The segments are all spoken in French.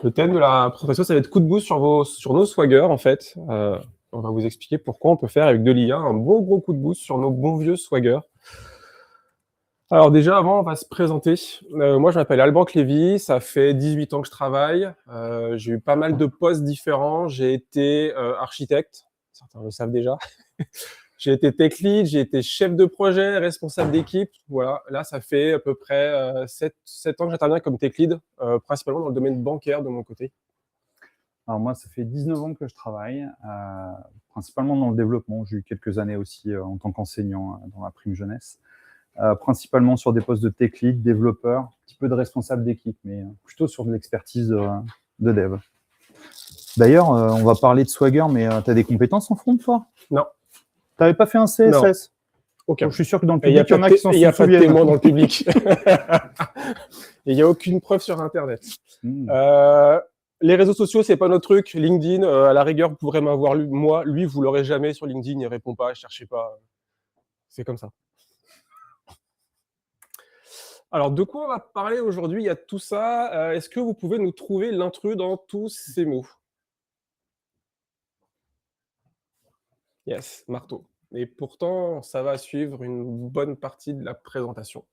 Le thème de la présentation, ça va être coup de boost sur nos swaggers, en fait. On va vous expliquer pourquoi on peut faire avec de l'IA un bon gros coup de boost sur nos bons vieux swaggers. Alors déjà, avant, on va se présenter. Moi, je m'appelle Alban Clévy, ça fait 18 ans que je travaille. J'ai eu pas mal de postes différents. J'ai été architecte, certains le savent déjà. J'ai été tech lead, j'ai été chef de projet, responsable d'équipe. Voilà, là, ça fait à peu près 7 ans que j'interviens comme tech lead, principalement dans le domaine bancaire de mon côté. Alors moi, ça fait 19 ans que je travaille, principalement dans le développement. J'ai eu quelques années aussi en tant qu'enseignant dans la prime jeunesse, principalement sur des postes de tech lead, développeur, un petit peu de responsable d'équipe, mais plutôt sur de l'expertise de dev. D'ailleurs, on va parler de Swagger, mais tu as des compétences en front, toi? Non. Tu n'avais pas fait un CSS? Non. Okay. Je suis sûr que dans le public, il y en a qui s'en souviennent. Il n'y a pas de témoins dans le public. Et il n'y a aucune preuve sur Internet. Les réseaux sociaux, c'est pas notre truc. LinkedIn, à la rigueur, vous pourrez m'avoir moi. Lui, vous l'aurez jamais sur LinkedIn. Il répond pas, cherchez pas. C'est comme ça. Alors, de quoi on va parler aujourd'hui? Il y a tout ça. Est-ce que vous pouvez nous trouver l'intrus dans tous ces mots? Yes, marteau. Et pourtant, ça va suivre une bonne partie de la présentation.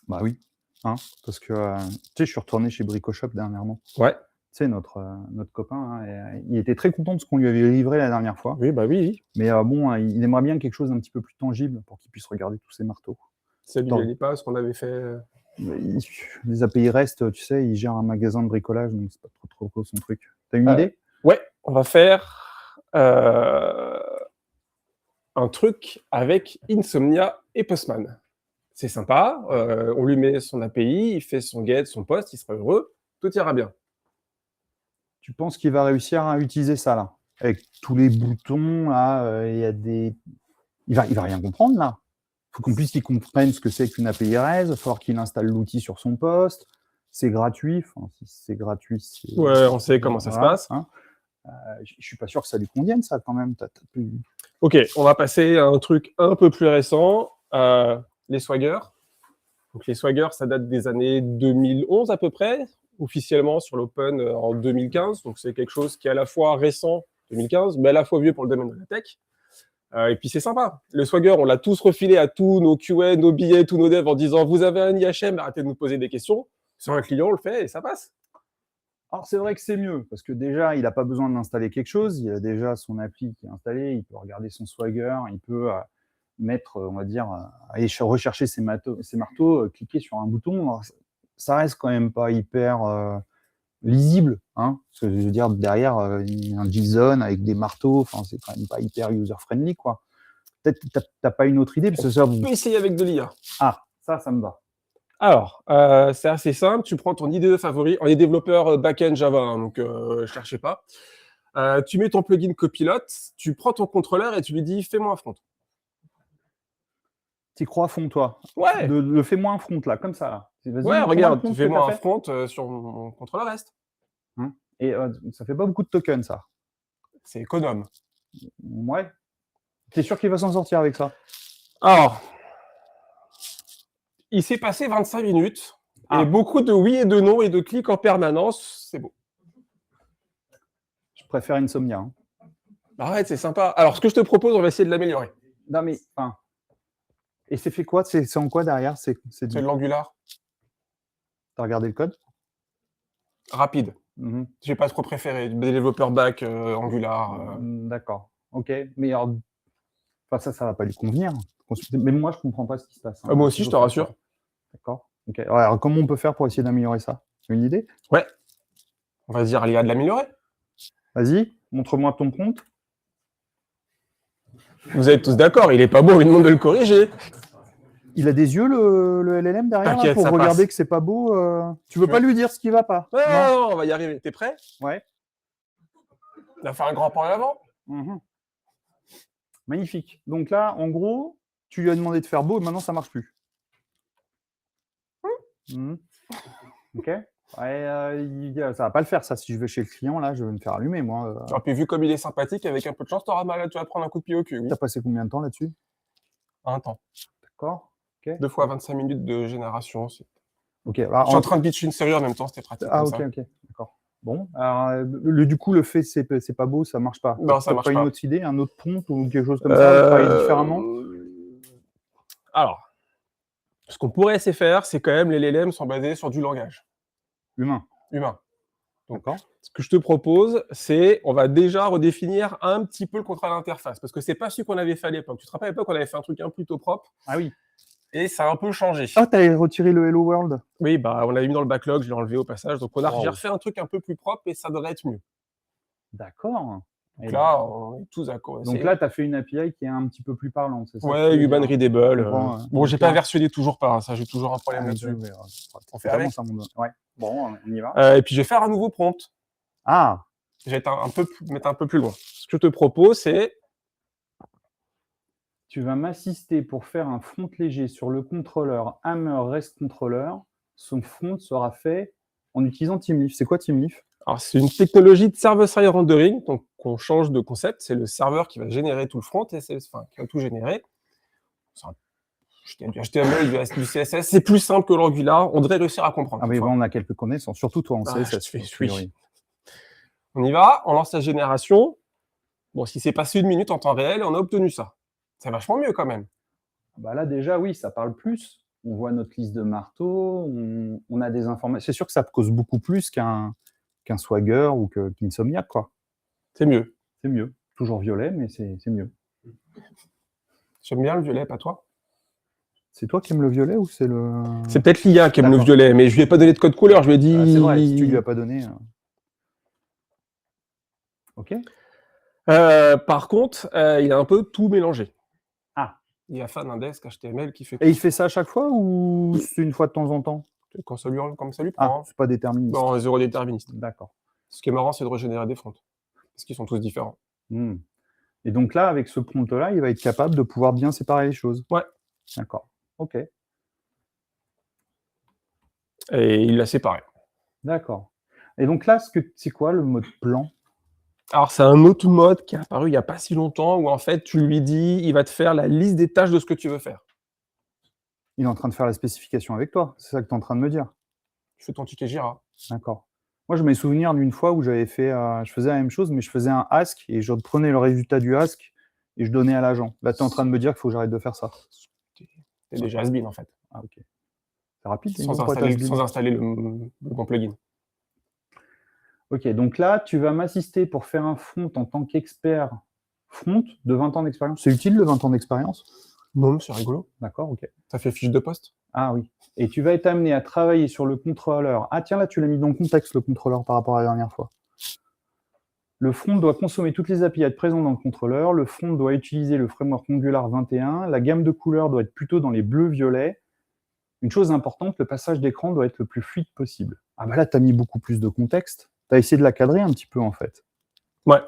Bah oui, hein, parce que tu sais, je suis retourné chez Bricoshop dernièrement. Ouais. Tu sais, notre copain, hein, il était très content de ce qu'on lui avait livré la dernière fois. Oui, bah oui. Mais bon, il aimerait bien quelque chose d'un petit peu plus tangible pour qu'il puisse regarder tous ces marteaux. Ça lui dit pas ce qu'on avait fait. Les API REST, tu sais, il gère un magasin de bricolage, donc c'est pas trop son truc. T'as une idée? Ouais, on va faire un truc avec Insomnia et Postman. C'est sympa, on lui met son API, il fait son get, son post, il sera heureux, tout ira bien. Tu penses qu'il va réussir à utiliser ça, là? Avec tous les boutons, là, il y a des... Il va rien comprendre, là. Il faut qu'en plus qu'il comprenne ce que c'est qu'une API REST, il va falloir qu'il installe l'outil sur son poste, c'est gratuit, enfin, si c'est gratuit, c'est... Ouais, on sait comment ça se passe. Hein. Je suis pas sûr que ça lui convienne, ça, quand même. Ok, on va passer à un truc un peu plus récent, les Swagger. Donc les Swagger, ça date des années 2011 à peu près, officiellement sur l'Open en 2015. Donc c'est quelque chose qui est à la fois récent, 2015, mais à la fois vieux pour le domaine de la tech. Et puis c'est sympa. Le Swagger, on l'a tous refilé à tous nos QA, nos billets, tous nos devs en disant « Vous avez un IHM, arrêtez de nous poser des questions. » Sur un client, on le fait et ça passe. Alors c'est vrai que c'est mieux, parce que déjà, il n'a pas besoin d'installer quelque chose. Il a déjà son appli qui est installé, il peut regarder son Swagger, il peut mettre, on va dire, aller rechercher ses marteaux, cliquer sur un bouton. Alors, ça reste quand même pas hyper lisible, hein, parce que je veux dire, derrière, il y a un JSON avec des marteaux, enfin, c'est quand même pas hyper user-friendly, quoi. Peut-être que t'as pas une autre idée, parce que ça... On peut essayer avec de l'IA. Ah, ça me va. Alors, c'est assez simple, tu prends ton IDE favori, on est développeur back-end Java, hein, donc cherchez pas. Tu mets ton plugin Copilot, tu prends ton contrôleur et tu lui dis « Fais-moi un front ». T'y crois à fond, toi? Ouais. Le fais-moi un front, là, comme ça, là. Ouais, regarde, fais-moi un front sur mon contrôleur REST. Et ça fait pas beaucoup de tokens, ça. C'est économe. Ouais. T'es sûr qu'il va s'en sortir avec ça? Alors, il s'est passé 25 minutes et beaucoup de oui et de non et de clics en permanence, c'est beau. Je préfère Insomnia. Hein. Arrête, c'est sympa. Alors, ce que je te propose, on va essayer de l'améliorer. Non, mais... Et c'est fait quoi? C'est en quoi derrière? C'est de l'Angular. T'as regardé le code? Rapide. J'ai pas trop préféré. Des développeurs back, Angular. D'accord. Ok. Mais alors... Enfin, ça va pas lui convenir. Même moi, je comprends pas ce qui se passe. Hein. Moi aussi, je te rassure. D'accord. Ok. Alors, comment on peut faire pour essayer d'améliorer ça? Une idée? Ouais. On va se dire, il y a de l'améliorer. Vas-y, montre-moi ton compte. Vous êtes tous d'accord, il est pas beau, il demande de le corriger. Il a des yeux, le LLM, derrière, là, pour regarder que c'est pas beau. Tu veux pas lui dire ce qui va pas? Non, on va y arriver. T'es prêt? Ouais. On va faire un grand pas en avant. Magnifique. Donc là, en gros, tu lui as demandé de faire beau et maintenant, ça marche plus. Ok. Ouais, ça va pas le faire, ça. Si je vais chez le client, là, je vais me faire allumer, moi. Et puis, vu comme il est sympathique, avec un peu de chance, tu vas te prendre un coup de pied au cul. Oui. T'as passé combien de temps là-dessus? Un temps. D'accord. Okay. 2 fois 25 minutes de génération. Ok. Alors, Je suis en train de pitcher une série en même temps, c'était pratique. ah, comme ok, ça. ok. D'accord. Bon. Alors, du coup, le fait, c'est pas beau, ça marche pas. Non, ça T'as marche pas une pas. autre idée, un autre prompt ou quelque chose comme ça, ou travailler différemment? Alors, ce qu'on pourrait essayer de faire, c'est quand même les LLM sont basés sur du langage Humain. humain. Donc, D'accord. ce que je te propose, c'est on va déjà redéfinir un petit peu le contrat d'interface, parce que c'est pas celui qu'on avait fait à l'époque. Tu te rappelles à l'époque, on avait fait un truc un peu plutôt propre, Ah oui. et ça a un peu changé. Ah, t'as retiré le Hello World? Oui, bah, on l'avait mis dans le backlog, je l'ai enlevé au passage, donc j'ai Wow. refait un truc un peu plus propre, et ça devrait être mieux. D'accord. Donc Et là, on est tous d'accord. donc là, tu as fait une API qui est un petit peu plus parlante, c'est ça que Ouais, tu veux Human dire? Readable. Comprends, Bon, donc j'ai pas là- versionné toujours pas, hein, ça, j'ai toujours un Ah, problème mais là-dessus. Dieu, On fait vraiment avec. ça, mon doigt. Ouais. Bon, on y va. Et puis je vais faire un nouveau prompt. Ah, Je vais mettre un peu plus loin. Ce que je te propose, c'est tu vas m'assister pour faire un front léger sur le contrôleur Hammer REST Controller. Son front sera fait en utilisant TeamLeaf. C'est quoi TeamLeaf? alors c'est une technologie de server-side rendering, donc on change de concept. C'est le serveur qui va générer tout le front, et enfin, qui va tout générer. Du HTML, du CSS, c'est plus simple que l'Angular. On devrait réussir à comprendre. Ah, mais bon, on a quelques connaissances, surtout toi en Ah, CSS. je te fais, a priori. oui. On y va, on lance la génération. Bon, ce qui s'est passé 1 minute en temps réel, on a obtenu ça. C'est vachement mieux quand même. Bah là, déjà, oui, ça parle plus. On voit notre liste de marteaux, on a des informations. C'est sûr que ça cause beaucoup plus qu'un Swagger ou qu'Insomniac, quoi. C'est mieux. C'est mieux. Toujours violet, mais c'est mieux. J'aime bien le violet, pas toi? C'est toi qui aimes le violet ou c'est le... C'est peut-être l'IA qui aime le D'accord. violet, mais je lui ai pas donné de code couleur. Je lui ai dit. Ah, c'est vrai, si tu lui as pas donné... Ok. Par contre, il a un peu tout mélangé. Ah. Il y a fan index HTML qui fait. Et il fait ça à chaque fois ou c'est une fois de temps en temps? Quand ça lui Ah, prend. c'est pas déterministe. Non, zéro déterministe. D'accord. Ce qui est marrant, c'est de régénérer des fronts. Parce qu'ils sont tous différents. Et donc là, avec ce prompt-là, il va être capable de pouvoir bien séparer les choses. Ouais. D'accord. Ok. Et il l'a séparé. D'accord. Et donc là, c'est quoi le mode plan? Alors, c'est un autre mode qui est apparu il n'y a pas si longtemps où en fait, tu lui dis, il va te faire la liste des tâches de ce que tu veux faire. Il est en train de faire la spécification avec toi. C'est ça que tu es en train de me dire. Tu fais ton ticket Jira. D'accord. Moi, je me souviens d'une fois où j'avais fait, je faisais la même chose, mais je faisais un ask et je prenais le résultat du ask et je donnais à l'agent. Là, tu es en train de me dire qu'il faut que j'arrête de faire ça. C'est déjà has-been en fait. Ah, ok. C'est rapide. Sans installer le bon plugin. Ok, donc là, tu vas m'assister pour faire un front en tant qu'expert front de 20 ans d'expérience. C'est utile, le 20 ans d'expérience? Non, c'est rigolo. D'accord, ok. Ça fait fiche de poste. Ah oui. Et tu vas être amené à travailler sur le contrôleur. Ah tiens, là, tu l'as mis dans le contexte, le contrôleur, par rapport à la dernière fois. Le front doit consommer toutes les API présentes dans le contrôleur. Le front doit utiliser le framework Angular 21. La gamme de couleurs doit être plutôt dans les bleus-violets. Une chose importante, le passage d'écran doit être le plus fluide possible. Ah bah là, tu as mis beaucoup plus de contexte. Tu as essayé de la cadrer un petit peu, en fait. Ouais.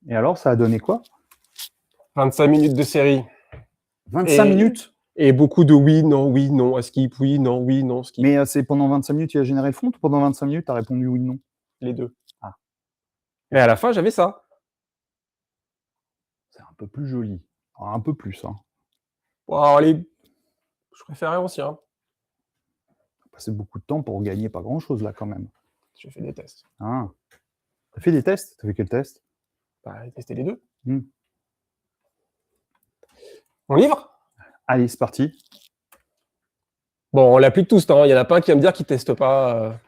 Et alors, ça a donné quoi? 25 minutes de série. 25 minutes? Et beaucoup de oui, non, skip, oui, non, skip. Mais c'est pendant 25 minutes, il a généré le front ou pendant 25 minutes, tu as répondu oui, non? Les deux. Ah. Et à la fin, j'avais ça. C'est un peu plus joli. Alors, un peu plus, hein. Bon, je préférais ancien. Passer beaucoup de temps pour gagner pas grand-chose, là, quand même. Je fais des tests. Ah. T'as fait des tests? T'as fait quel test? Bah, tester les deux. Hmm. On livre? Allez, c'est parti. Bon, on l'applique tous, hein. Il y en a pas un qui va me dire qu'il teste pas.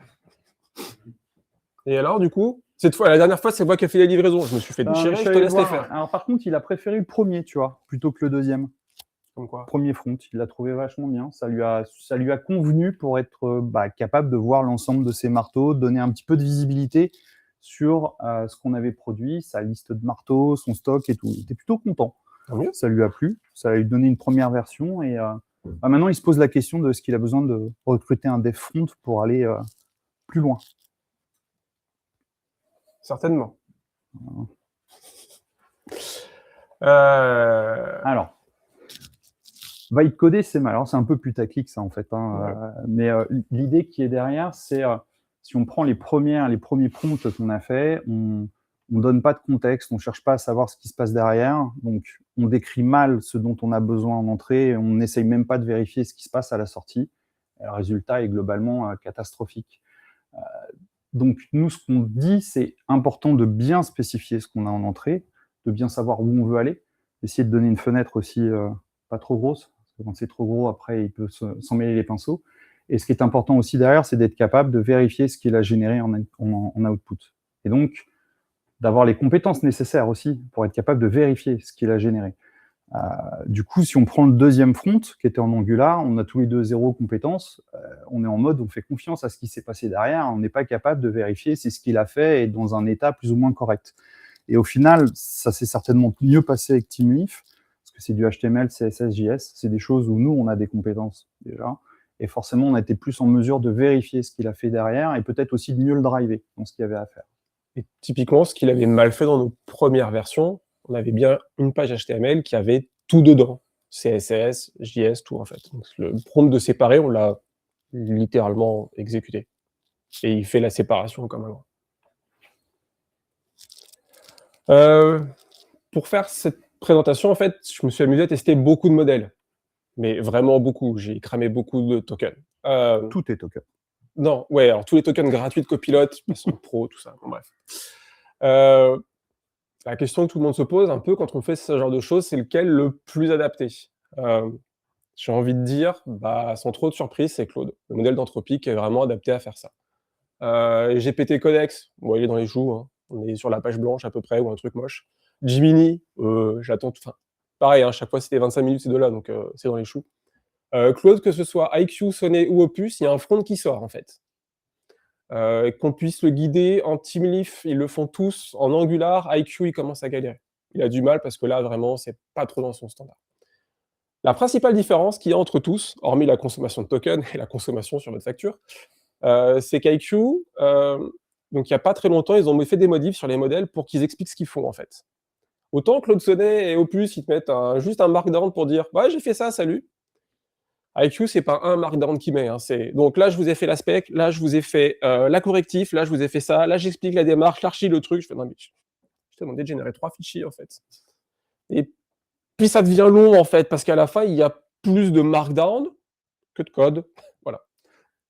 Et alors, du coup, la dernière fois, c'est moi qui ai fait les livraisons. Je me suis fait déchirer, je te laisse les faire. Alors, par contre, il a préféré le premier, tu vois, plutôt que le deuxième. Comme quoi? Premier front, il l'a trouvé vachement bien. Ça lui a convenu pour être capable de voir l'ensemble de ses marteaux, de donner un petit peu de visibilité sur ce qu'on avait produit, sa liste de marteaux, son stock et tout. Il était plutôt content. Ça lui a plu. Ça a lui donné une première version. Et maintenant, il se pose la question de ce qu'il a besoin de recruter un dev front pour aller plus loin. Certainement. Alors, vibe coder, c'est mal. Alors, c'est un peu putaclic, ça, en fait. Mais l'idée qui est derrière, c'est si on prend les premiers prompts qu'on a fait, on ne donne pas de contexte, on ne cherche pas à savoir ce qui se passe derrière. Donc, on décrit mal ce dont on a besoin en entrée, et on n'essaye même pas de vérifier ce qui se passe à la sortie. Et le résultat est globalement catastrophique. Donc, nous, ce qu'on dit, c'est important de bien spécifier ce qu'on a en entrée, de bien savoir où on veut aller, essayer de donner une fenêtre aussi pas trop grosse, parce que quand c'est trop gros, après, il peut s'en mêler les pinceaux. Et ce qui est important aussi derrière, c'est d'être capable de vérifier ce qu'il a généré en output. Et donc, d'avoir les compétences nécessaires aussi pour être capable de vérifier ce qu'il a généré. Du coup, si on prend le deuxième front, qui était en Angular, on a tous les deux 0 compétences, on est en mode, on fait confiance à ce qui s'est passé derrière, on n'est pas capable de vérifier si ce qu'il a fait est dans un état plus ou moins correct. Et au final, ça s'est certainement mieux passé avec TeamLeaf, parce que c'est du HTML, CSS, JS, c'est des choses où nous, on a des compétences déjà, et forcément, on a été plus en mesure de vérifier ce qu'il a fait derrière, et peut-être aussi de mieux le driver dans ce qu'il y avait à faire. Et typiquement, ce qu'il avait mal fait dans nos premières versions, on avait bien une page HTML qui avait tout dedans. CSS, JS, tout en fait. Donc, le prompt de séparer, on l'a littéralement exécuté. Et il fait la séparation comme avant. Pour faire cette présentation, en fait, je me suis amusé à tester beaucoup de modèles. Mais vraiment beaucoup. J'ai cramé beaucoup de tokens. Tout est token. Non, ouais, alors tous les tokens gratuits de Copilot, Pro, tout ça, bon, bref. La question que tout le monde se pose un peu quand on fait ce genre de choses, c'est lequel le plus adapté? J'ai envie de dire, sans trop de surprise, c'est Claude. Le modèle d'Anthropic est vraiment adapté à faire ça. GPT Codex, bon, il est dans les choux, hein. On est sur la page blanche à peu près, ou un truc moche. Gemini, j'attends, enfin, pareil, hein, chaque fois c'était 25 minutes ces deux-là, donc c'est dans les choux. Claude, que ce soit IQ, Sonnet ou Opus, il y a un front qui sort en fait. Qu'on puisse le guider en TeamLeaf, ils le font tous. En Angular, IQ, il commence à galérer. Il a du mal parce que là, vraiment, c'est pas trop dans son standard. La principale différence qu'il y a entre tous, hormis la consommation de tokens et la consommation sur votre facture, c'est qu'IQ, donc il n'y a pas très longtemps, ils ont fait des modifs sur les modèles pour qu'ils expliquent ce qu'ils font en fait. Autant Claude Sonnet et Opus, ils te mettent juste un markdown pour dire « Ouais, j'ai fait ça, salut ». IQ, c'est pas un markdown qui met. Hein, donc là, je vous ai fait la spec, là, je vous ai fait la correctif, là, je vous ai fait ça, là, j'explique la démarche, l'archi, le truc. Je fais, non, mais je t'ai demandé de générer 3 fichiers, en fait. Et puis, ça devient long, en fait, parce qu'à la fin, il y a plus de markdown que de code. Voilà.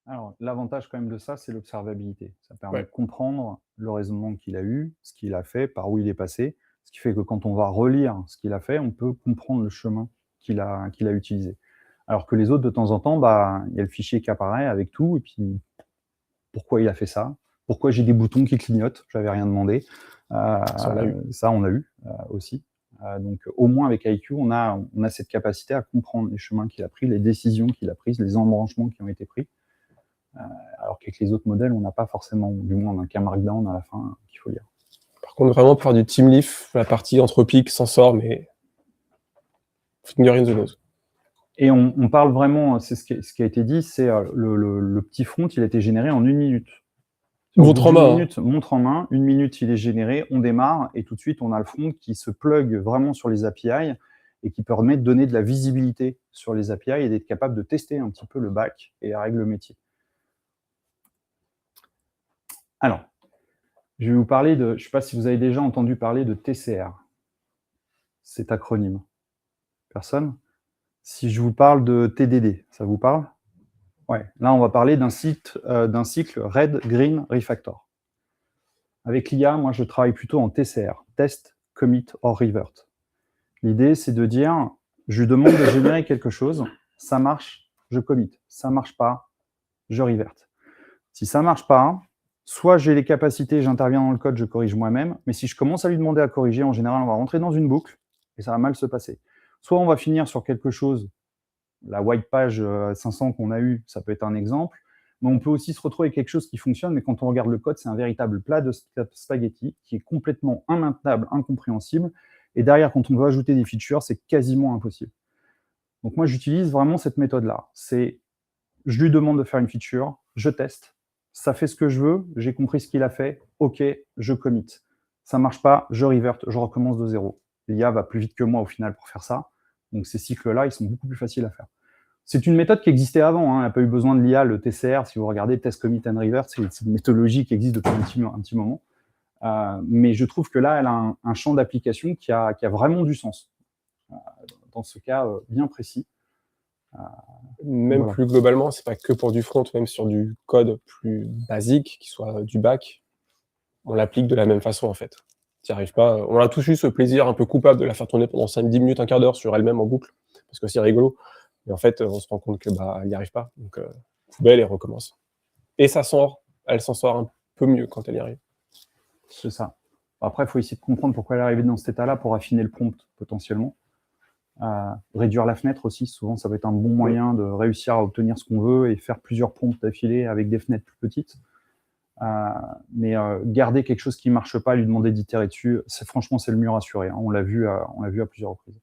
Alors, l'avantage, quand même, de ça, c'est l'observabilité. Ça permet de comprendre le raisonnement qu'il a eu, ce qu'il a fait, par où il est passé, ce qui fait que quand on va relire ce qu'il a fait, on peut comprendre le chemin qu'il a utilisé. Alors que les autres, de temps en temps, il y a le fichier qui apparaît avec tout, et puis pourquoi il a fait ça? Pourquoi j'ai des boutons qui clignotent? J'avais rien demandé. Ça, on l'a eu aussi. Donc, au moins avec IQ, on a cette capacité à comprendre les chemins qu'il a pris, les décisions qu'il a prises, les embranchements qui ont été pris. Alors qu'avec les autres modèles, on n'a pas forcément, du moins, on n'a qu'un markdown à la fin qu'il faut lire. Par contre, vraiment, pour faire du TeamLeaf, la partie anthropique s'en sort, mais finger in the nose. Et on parle vraiment, c'est ce qui a été dit, c'est le petit front, il a été généré en 1 minute. Montre en main. Montre en main, 1 minute, il est généré, on démarre, et tout de suite, on a le front qui se plug vraiment sur les API et qui permet de donner de la visibilité sur les API et d'être capable de tester un petit peu le back et les règles métier. Alors, je vais vous parler de, je ne sais pas si vous avez déjà entendu parler de TCR, cet acronyme. Personne? Si je vous parle de TDD, ça vous parle? Ouais, là, on va parler d'un cycle Red, Green, Refactor. Avec l'IA, moi, je travaille plutôt en TCR, Test, Commit or Revert. L'idée, c'est de dire, je lui demande de générer quelque chose, ça marche, je commit. Ça marche pas, je revert. Si ça marche pas, soit j'ai les capacités, j'interviens dans le code, je corrige moi-même, mais si je commence à lui demander à corriger, en général, on va rentrer dans une boucle et ça va mal se passer. Soit on va finir sur quelque chose, la white page 500 qu'on a eu, ça peut être un exemple, mais on peut aussi se retrouver avec quelque chose qui fonctionne, mais quand on regarde le code, c'est un véritable plat de spaghetti qui est complètement immaintenable, incompréhensible, et derrière, quand on veut ajouter des features, c'est quasiment impossible. Donc moi, j'utilise vraiment cette méthode-là. C'est, je lui demande de faire une feature, je teste, ça fait ce que je veux, j'ai compris ce qu'il a fait, ok, je commit. Ça marche pas, je revert, je recommence de zéro. L'IA va plus vite que moi au final pour faire ça. Donc ces cycles-là, ils sont beaucoup plus faciles à faire. C'est une méthode qui existait avant, hein. Il n'y a pas eu besoin de l'IA, le TCR, si vous regardez Test, Commit and Revert, c'est une méthodologie qui existe depuis un petit moment. Mais je trouve que là, elle a un champ d'application qui a vraiment du sens. Dans ce cas bien précis. Même voilà. plus globalement, c'est pas que pour du front, même sur du code plus basique, qui soit du back, on l'applique de la même façon, en fait. Tu arrives pas, on a tous eu ce plaisir un peu coupable de la faire tourner pendant 5-10 minutes, un quart d'heure sur elle-même en boucle, parce que c'est rigolo. Mais en fait, on se rend compte que elle n'y arrive pas. Donc, poubelle et recommence. Et elle s'en sort un peu mieux quand elle y arrive. C'est ça. Après, il faut essayer de comprendre pourquoi elle est arrivée dans cet état-là pour affiner le prompt potentiellement. Réduire la fenêtre aussi, souvent ça va être un bon moyen de réussir à obtenir ce qu'on veut et faire plusieurs prompts d'affilée avec des fenêtres plus petites. Mais garder quelque chose qui ne marche pas, lui demander d'itérer dessus, franchement c'est le mieux rassuré. Hein. On l'a vu à plusieurs reprises.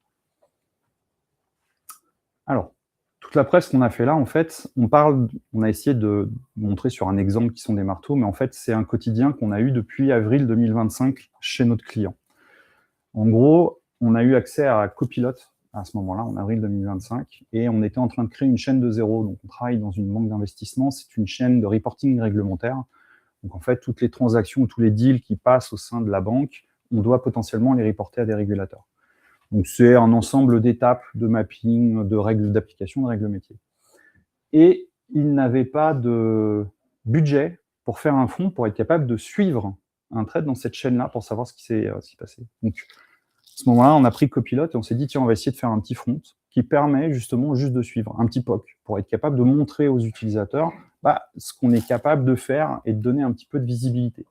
Alors, toute la presse qu'on a fait là, en fait, on a essayé de montrer sur un exemple qui sont des marteaux, mais en fait c'est un quotidien qu'on a eu depuis avril 2025 chez notre client. En gros, on a eu accès à Copilot à ce moment-là, en avril 2025, et on était en train de créer une chaîne de zéro. Donc, on travaille dans une banque d'investissement, c'est une chaîne de reporting réglementaire. Donc, en fait, toutes les transactions ou tous les deals qui passent au sein de la banque, on doit potentiellement les reporter à des régulateurs. Donc, c'est un ensemble d'étapes, de mapping, de règles d'application, de règles métiers. Et il n'avait pas de budget pour faire un front, pour être capable de suivre un trade dans cette chaîne-là, pour savoir ce qui s'est passé. Donc, à ce moment-là, on a pris Copilot et on s'est dit, tiens, on va essayer de faire un petit front qui permet justement juste de suivre, un petit POC, pour être capable de montrer aux utilisateurs ce qu'on est capable de faire et de donner un petit peu de visibilité.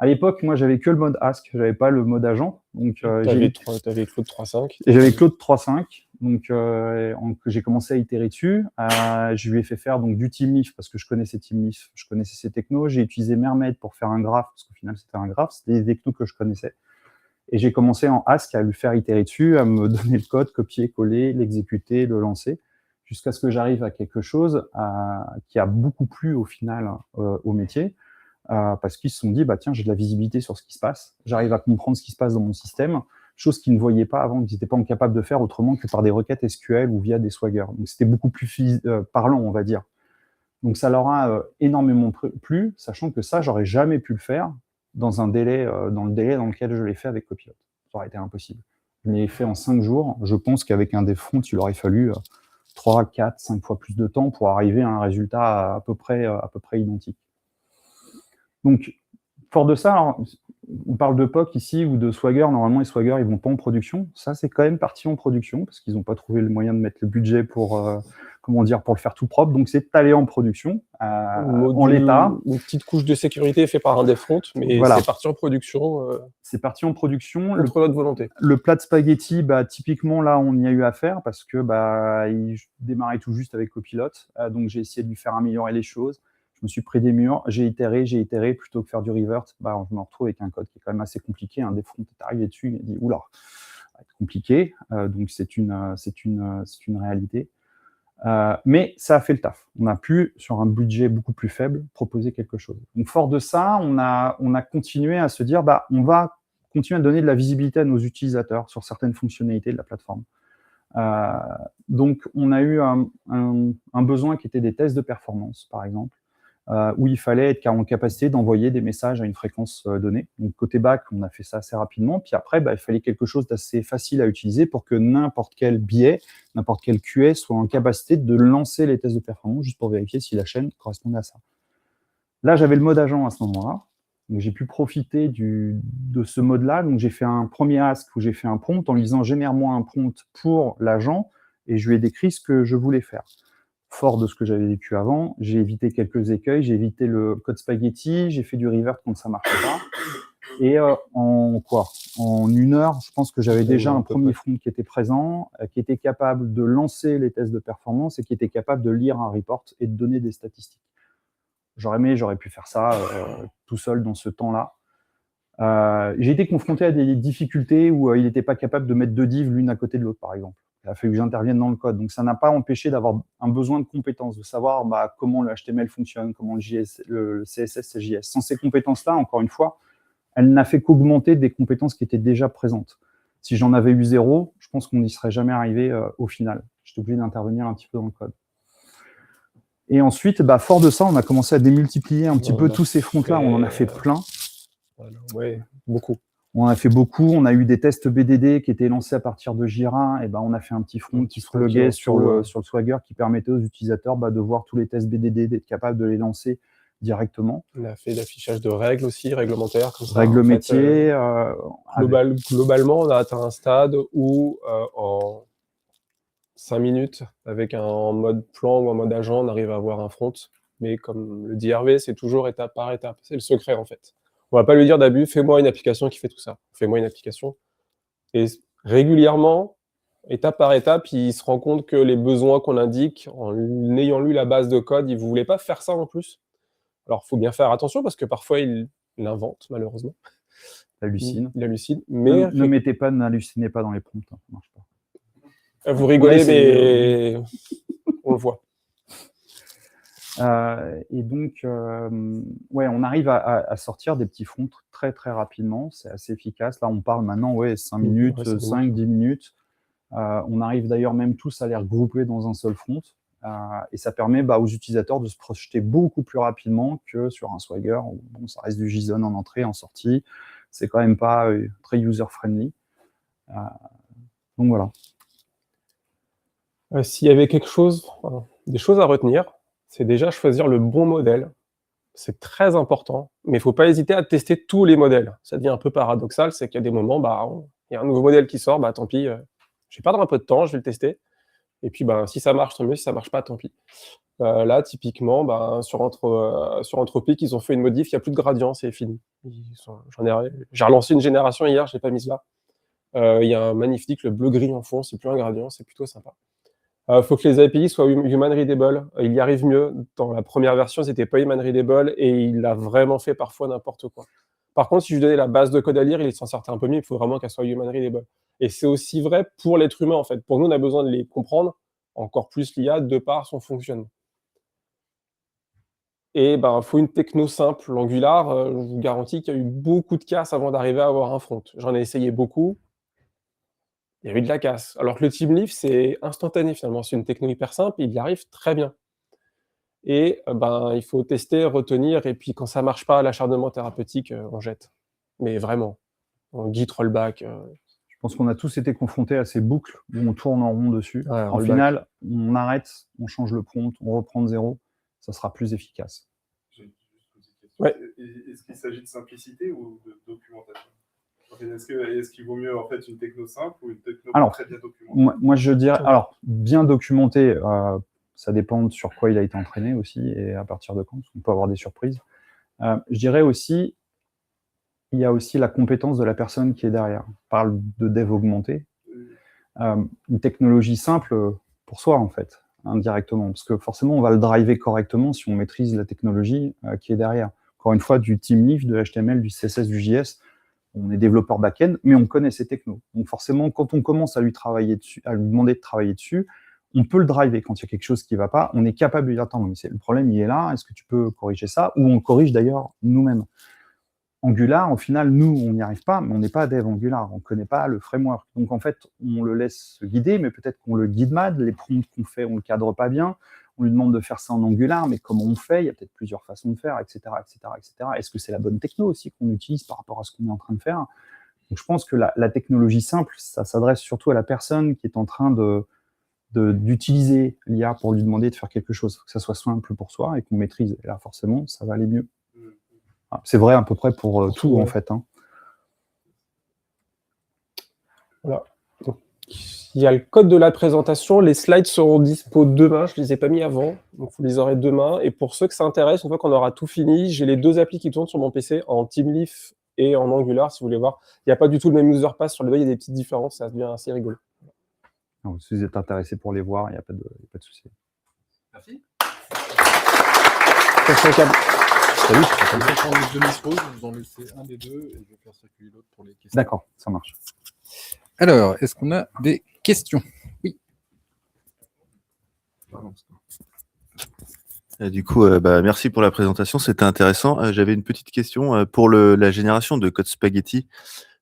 À l'époque, moi, j'avais que le mode Ask, j'avais pas le mode agent. Donc, t'avais Claude 3.5. J'avais Claude 3.5, donc j'ai commencé à itérer dessus. Je lui ai fait faire donc du Teamleaf parce que je connaissais Teamleaf, je connaissais ses technos. J'ai utilisé Mermaid pour faire un graphe parce qu'au final, c'était un graphe, c'était des technos que je connaissais. Et j'ai commencé en Ask à lui faire itérer dessus, à me donner le code, copier, coller, l'exécuter, le lancer, jusqu'à ce que j'arrive à quelque chose qui a beaucoup plu au final au métier, parce qu'ils se sont dit, tiens, j'ai de la visibilité sur ce qui se passe, j'arrive à comprendre ce qui se passe dans mon système, chose qu'ils ne voyaient pas avant, qu'ils n'étaient pas capables de faire autrement que par des requêtes SQL ou via des Swagger. Donc c'était beaucoup plus parlant, on va dire. Donc ça leur a énormément plu, sachant que ça, j'aurais jamais pu le faire dans le délai dans lequel je l'ai fait avec Copilot. Ça aurait été impossible. Je l'ai fait en 5 jours. Je pense qu'avec un dev front, il aurait fallu 3, 4, 5 fois plus de temps pour arriver à un résultat à peu près identique. Donc, fort de ça, alors, on parle de POC ici ou de Swagger. Normalement, les Swagger, ils vont pas en production. Ça, c'est quand même parti en production parce qu'ils n'ont pas trouvé le moyen de mettre le budget pour le faire tout propre. Donc, c'est allé en production en l'état. Une petite couche de sécurité faite par un dev front, mais voilà. C'est parti en production. C'est parti en production. Contre notre volonté. Le plat de spaghetti, typiquement, là, on y a eu affaire parce que il démarrait tout juste avec Copilot. Donc, j'ai essayé de lui faire améliorer les choses. Je me suis pris des murs, j'ai itéré, plutôt que faire du revert, je me retrouve avec un code qui est quand même assez compliqué. Un dev front est arrivé dessus, il a dit « Oula, ça va être compliqué ». Donc, c'est une réalité. Mais ça a fait le taf. On a pu, sur un budget beaucoup plus faible, proposer quelque chose. Donc, fort de ça, on a continué à se dire on va continuer à donner de la visibilité à nos utilisateurs sur certaines fonctionnalités de la plateforme. Donc, on a eu un besoin qui était des tests de performance, par exemple, où il fallait être en capacité d'envoyer des messages à une fréquence donnée. Donc, côté back, on a fait ça assez rapidement. Puis après, il fallait quelque chose d'assez facile à utiliser pour que n'importe quel biais, n'importe quel QA soit en capacité de lancer les tests de performance juste pour vérifier si la chaîne correspondait à ça. Là, j'avais le mode agent à ce moment-là. Donc, j'ai pu profiter de ce mode-là. Donc, j'ai fait un premier ask où j'ai fait un prompt en lui disant « Génère-moi un prompt pour l'agent » et je lui ai décrit ce que je voulais faire. Fort de ce que j'avais vécu avant, j'ai évité quelques écueils, j'ai évité le code spaghetti, j'ai fait du revert quand ça ne marchait pas. Et en 1 heure, je pense que j'avais déjà un premier front qui était présent, qui était capable de lancer les tests de performance et qui était capable de lire un report et de donner des statistiques. J'aurais pu faire ça tout seul dans ce temps-là. J'ai été confronté à des difficultés où il n'était pas capable de mettre 2 divs l'une à côté de l'autre, par exemple. Il a fallu que j'intervienne dans le code. Donc, ça n'a pas empêché d'avoir un besoin de compétences, de savoir comment le HTML fonctionne, comment le CSS, CJS. Sans ces compétences-là, encore une fois, elle n'a fait qu'augmenter des compétences qui étaient déjà présentes. Si j'en avais eu 0, je pense qu'on n'y serait jamais arrivé au final. J'étais obligé d'intervenir un petit peu dans le code. Et ensuite, fort de ça, on a commencé à démultiplier un petit peu tous ces fronts-là. On en a fait plein. Oui, beaucoup. On en a fait beaucoup. On a eu des tests BDD qui étaient lancés à partir de Jira. Et ben, on a fait un petit front qui se pluguait sur le Swagger qui permettait aux utilisateurs de voir tous les tests BDD, d'être capable de les lancer directement. On a fait l'affichage de règles aussi, réglementaires, comme ça. Règles métiers. Globalement, on a atteint un stade où en 5 minutes, avec un mode plan ou un mode agent, on arrive à avoir un front. Mais comme le dit Hervé, c'est toujours étape par étape. C'est le secret, en fait. On va pas lui dire d'abus, fais-moi une application qui fait tout ça. Fais-moi une application. Et régulièrement, étape par étape, il se rend compte que les besoins qu'on indique, en ayant lu la base de code, il ne voulait pas faire ça en plus. Alors, il faut bien faire attention parce que parfois, il l'invente, malheureusement. Hallucine. Il hallucine. Mais n'hallucinez pas dans les prompts, hein, ça marche pas. Vous rigolez, mais on le voit. Et donc, on arrive à sortir des petits fronts très, très rapidement. C'est assez efficace. Là, on parle maintenant, 5 minutes, 5-10 minutes. On arrive d'ailleurs même tous à les regrouper dans un seul front. Et ça permet aux utilisateurs de se projeter beaucoup plus rapidement que sur un Swagger. Bon, ça reste du JSON en entrée, en sortie. C'est quand même pas très user-friendly. Donc voilà. S'il y avait des choses à retenir, c'est déjà choisir le bon modèle. C'est très important, mais il ne faut pas hésiter à tester tous les modèles. Ça devient un peu paradoxal, c'est qu'il y a des moments, il y a un nouveau modèle qui sort, tant pis, je vais perdre un peu de temps, je vais le tester. Et puis, si ça marche, tant mieux, si ça marche pas, tant pis. Là, typiquement, sur Anthropic, ils ont fait une modif, il n'y a plus de gradient, c'est fini. J'ai relancé une génération hier, je ne l'ai pas mise là. Il y a un magnifique, le bleu-gris en fond, c'est plus un gradient, c'est plutôt sympa. Faut que les API soient human readable. Il y arrive mieux. Dans la première version, c'était pas human readable et il a vraiment fait parfois n'importe quoi. Par contre, si je lui donnais la base de code à lire, il s'en sortait un peu mieux. Il faut vraiment qu'elle soit human readable. Et c'est aussi vrai pour l'être humain, en fait. Pour nous, on a besoin de les comprendre, encore plus l'IA, de par son fonctionnement. Et il faut une techno simple. L'Angular, je vous garantis qu'il y a eu beaucoup de casse avant d'arriver à avoir un front. J'en ai essayé beaucoup. Il y a eu de la casse. Alors que le TeamLeaf, c'est instantané finalement. C'est une techno hyper simple, il y arrive très bien. Et il faut tester, retenir, et puis quand ça marche pas, l'acharnement thérapeutique, on jette. Mais vraiment, on git rollback. Je pense qu'on a tous été confrontés à ces boucles où on tourne en rond dessus. Ouais, en final, on arrête, on change le prompt, on reprend de zéro, ça sera plus efficace. J'ai juste une petite question. Ouais. Est-ce qu'il s'agit de simplicité ou de documentation ? Est-ce qu'il vaut mieux en fait une techno simple ou une techno très bien documentée ? Moi je dirais, bien documenté, ça dépend sur quoi il a été entraîné aussi et à partir de quand, parce qu'on peut avoir des surprises. Je dirais aussi, il y a aussi la compétence de la personne qui est derrière. On parle de dev augmenté. Une technologie simple pour soi en fait, indirectement, parce que forcément on va le driver correctement si on maîtrise la technologie qui est derrière. Encore une fois, du TeamLeaf, de HTML, du CSS, du JS. On est développeur back-end, mais on connaît ces technos. Donc forcément, quand on commence à lui travailler dessus, à lui demander de travailler dessus, on peut le driver quand il y a quelque chose qui ne va pas. On est capable de lui dire, attends, mais le problème, il est là, est-ce que tu peux corriger ça ? Ou on le corrige d'ailleurs nous-mêmes. Angular, au final, nous, on n'y arrive pas, mais on n'est pas dev Angular, on ne connaît pas le framework. Donc en fait, on le laisse se guider, mais peut-être qu'on le guide mal, les prompts qu'on fait, on ne le cadre pas bien. On lui demande de faire ça en Angular, mais comment on fait ? Il y a peut-être plusieurs façons de faire, etc., etc., etc. Est-ce que c'est la bonne techno aussi qu'on utilise par rapport à ce qu'on est en train de faire ? Donc, je pense que la technologie simple, ça s'adresse surtout à la personne qui est en train d'utiliser l'IA pour lui demander de faire quelque chose, que ça soit simple pour soi et qu'on maîtrise. Et là, forcément, ça va aller mieux. C'est vrai à peu près pour tout, en fait. Hein. Voilà. Donc, il y a le code de la présentation. Les slides seront dispo demain. Je ne les ai pas mis avant. Donc, vous les aurez demain. Et pour ceux que ça intéresse, une fois qu'on aura tout fini, j'ai les 2 applis qui tournent sur mon PC en TeamLeaf et en Angular, si vous voulez voir. Il n'y a pas du tout le même user pass. Sur le deux, il y a des petites différences. Ça devient assez rigolo. Alors, si vous êtes intéressé pour les voir, il n'y a pas de souci. Merci. Salut, je vais prendre les 2 dispos, vous en laissez un des 2 et je vais faire circuler l'autre pour les questions. D'accord, ça marche. Alors, est-ce qu'on a des questions ? Oui. Du coup, merci pour la présentation, c'était intéressant. J'avais une petite question pour la génération de code spaghetti.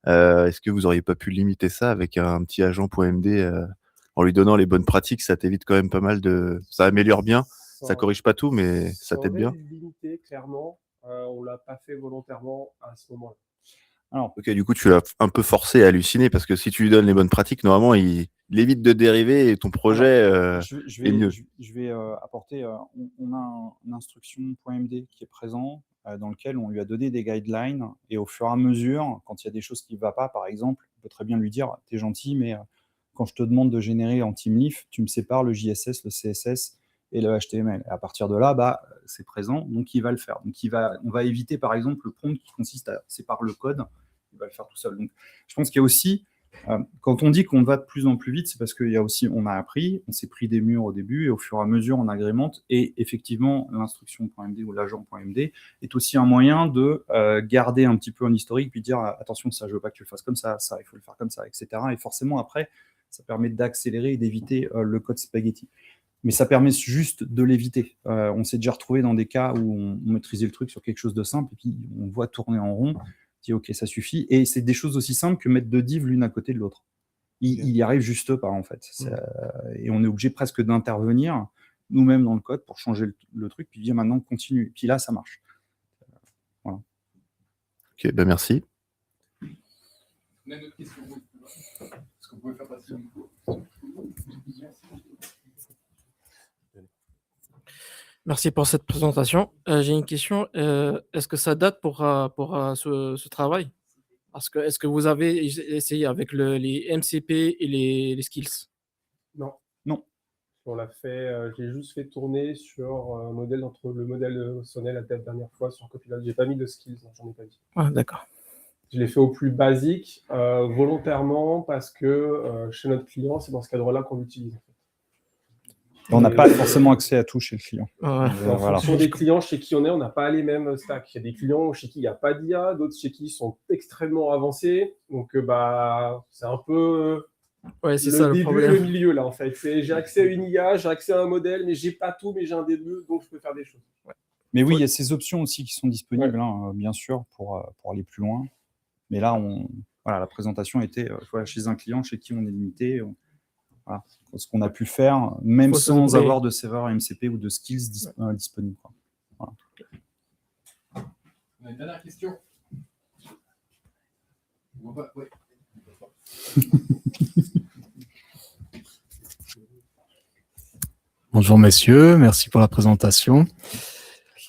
Est-ce que vous n'auriez pas pu limiter ça avec un petit agent.md en lui donnant les bonnes pratiques ? Ça t'évite quand même pas mal de... Ça améliore bien. Ça corrige pas tout, mais ça t'aide bien. Limité, clairement. On l'a pas fait volontairement à ce moment-là. Alors, Ok, du coup, tu l'as un peu forcé à halluciner parce que si tu lui donnes les bonnes pratiques, normalement, il évite de dériver et ton projet est mieux. je vais apporter. On a un instruction.md qui est présent dans lequel on lui a donné des guidelines et au fur et à mesure, quand il y a des choses qui ne vont pas, par exemple, on peut très bien lui dire, t'es gentil, mais quand je te demande de générer en TeamLeaf, tu me sépares le JSS, le CSS et le HTML. Et à partir de là, bah, c'est présent, donc il va le faire. Donc on va éviter, par exemple, le prompt qui consiste à séparer le code. Il va le faire tout seul. Donc, je pense qu'il y a aussi quand on dit qu'on va de plus en plus vite, c'est parce qu'il y a aussi, on a appris, on s'est pris des murs au début et au fur et à mesure, on agrémente. Et effectivement, l'instruction.md ou l'agent.md est aussi un moyen de garder un petit peu un historique, puis dire attention, ça, je veux pas que tu le fasses comme ça, il faut le faire comme ça, etc. Et forcément, après, ça permet d'accélérer et d'éviter le code spaghetti. Mais ça permet juste de l'éviter. On s'est déjà retrouvé dans des cas où on maîtrisait le truc sur quelque chose de simple et puis on voit tourner en rond. Ok, ça suffit. Et c'est des choses aussi simples que mettre deux divs l'une à côté de l'autre. Il y arrive juste pas, en fait. Et on est obligé presque d'intervenir nous-mêmes dans le code pour changer le truc, puis dire maintenant continue. Puis là, ça marche. Voilà. Ok, ben merci. On a une autre question. Est-ce que vous pouvez faire passer le micro ? Merci pour cette présentation. J'ai une question. Est-ce que ça date pour ce travail? Parce que est-ce que vous avez essayé avec les MCP et les skills? Non. Non. On l'a fait, j'ai juste fait tourner sur un modèle entre le modèle sonnet la dernière fois sur Copilot. J'ai pas mis de skills, j'en ai pas dit. Ah, d'accord. Je l'ai fait au plus basique, volontairement, parce que chez notre client, c'est dans ce cadre-là qu'on l'utilise. On n'a pas forcément accès à tout chez le client. Ouais. En fonction des clients chez qui on est, on n'a pas les mêmes stacks. Il y a des clients chez qui il n'y a pas d'IA, d'autres chez qui ils sont extrêmement avancés. Donc, c'est un peu Ouais, c'est ça le le début et problème. le milieu, là, en fait. J'ai accès à une IA, j'ai accès à un modèle, mais j'ai pas tout, mais j'ai un début, donc je peux faire des choses. Ouais. Mais oui, il y a ces options aussi qui sont disponibles, hein, bien sûr, pour aller plus loin. Mais là, voilà, la présentation était chez un client chez qui on est limité. Voilà, ce qu'on a pu faire, même sans avoir de serveur MCP ou de skills disponibles. Voilà. On a une dernière question. Ouais. Bonjour messieurs, merci pour la présentation.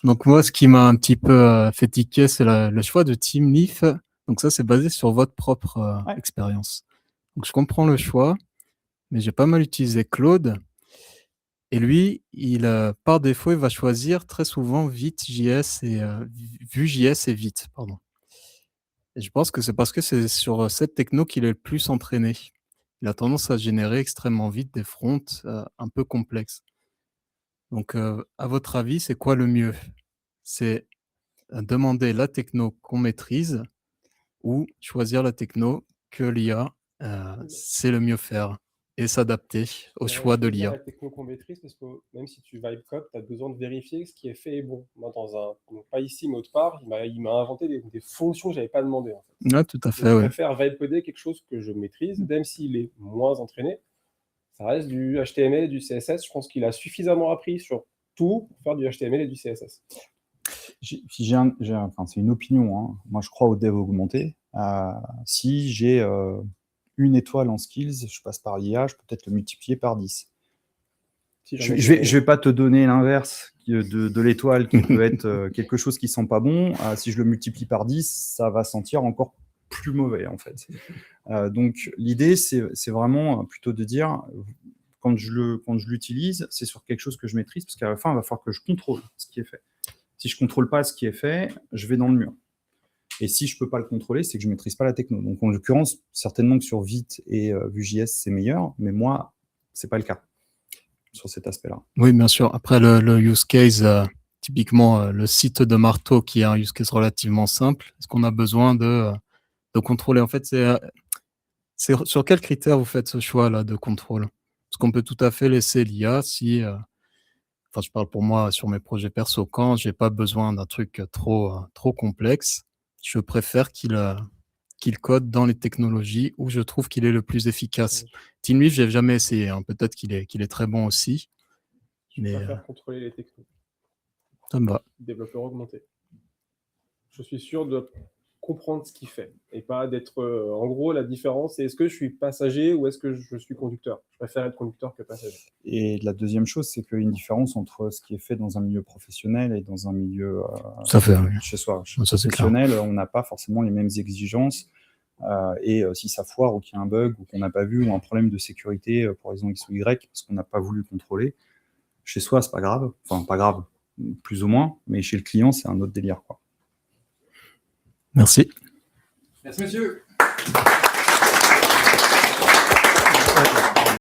Donc moi, ce qui m'a un petit peu fait tiquer, c'est le choix de TeamLeaf. Donc ça, c'est basé sur votre propre expérience. Donc je comprends le choix, mais j'ai pas mal utilisé Claude. Et lui, par défaut, il va choisir très souvent Vite.js et Vue.js et Vite, pardon. Et je pense que c'est parce que c'est sur cette techno qu'il est le plus entraîné. Il a tendance à générer extrêmement vite des fronts un peu complexes. Donc, à votre avis, c'est quoi le mieux? C'est demander la techno qu'on maîtrise ou choisir la techno que l'IA sait le mieux faire et s'adapter au choix de l'IA. La techno qu'on maîtrise, parce que même si tu vibe code, tu as besoin de vérifier que ce qui est fait est bon. Moi, donc pas ici, mais autre part, il m'a inventé des fonctions que je n'avais pas demandé. En fait. Ouais, tout à fait. Donc, je préfère vibe coder quelque chose que je maîtrise, même s'il est moins entraîné. Ça reste du HTML et du CSS. Je pense qu'il a suffisamment appris sur tout pour faire du HTML et du CSS. C'est une opinion. Hein. Moi, je crois au dev augmenté. Si j'ai une étoile en skills, je passe par l'IA, je peux peut-être le multiplier par 10. Je vais pas te donner l'inverse de l'étoile qui peut être quelque chose qui sent pas bon. Si je le multiplie par 10, ça va sentir encore plus mauvais, en fait. Donc, l'idée, c'est vraiment plutôt de dire, quand je l'utilise, c'est sur quelque chose que je maîtrise, parce qu'à la fin, il va falloir que je contrôle ce qui est fait. Si je ne contrôle pas ce qui est fait, je vais dans le mur. Et si je ne peux pas le contrôler, c'est que je ne maîtrise pas la techno. Donc, en l'occurrence, certainement que sur Vite et Vue.js, c'est meilleur, mais moi, ce n'est pas le cas sur cet aspect-là. Oui, bien sûr. Après, le use case, typiquement, le site de Marteau, qui est un use case relativement simple, est-ce qu'on a besoin de contrôler? En fait, c'est sur quels critères vous faites ce choix-là de contrôle? Parce qu'on peut tout à fait laisser l'IA si... Enfin, je parle pour moi sur mes projets perso. Quand j'ai pas besoin d'un truc trop complexe, je préfère qu'il code dans les technologies où je trouve qu'il est le plus efficace. TeamLeaf, j'ai jamais essayé. Hein. Peut-être qu'il est très bon aussi. Je préfère contrôler les technos. Ça me va. Développeur augmenté. Je suis sûr de comprendre ce qu'il fait et pas d'être... en gros, la différence, c'est est-ce que je suis passager ou est-ce que je suis conducteur? Je préfère être conducteur que passager. Et la deuxième chose, c'est qu'il y a une différence entre ce qui est fait dans un milieu professionnel et dans un milieu Ça fait, oui. chez soi. Ça, c'est clair. Professionnel, on n'a pas forcément les mêmes exigences. Et si ça foire ou qu'il y a un bug ou qu'on n'a pas vu ou un problème de sécurité pour raison X ou Y parce qu'on n'a pas voulu contrôler, chez soi, c'est pas grave. Enfin, pas grave, plus ou moins, mais chez le client, c'est un autre délire, quoi. Merci. Merci, monsieur.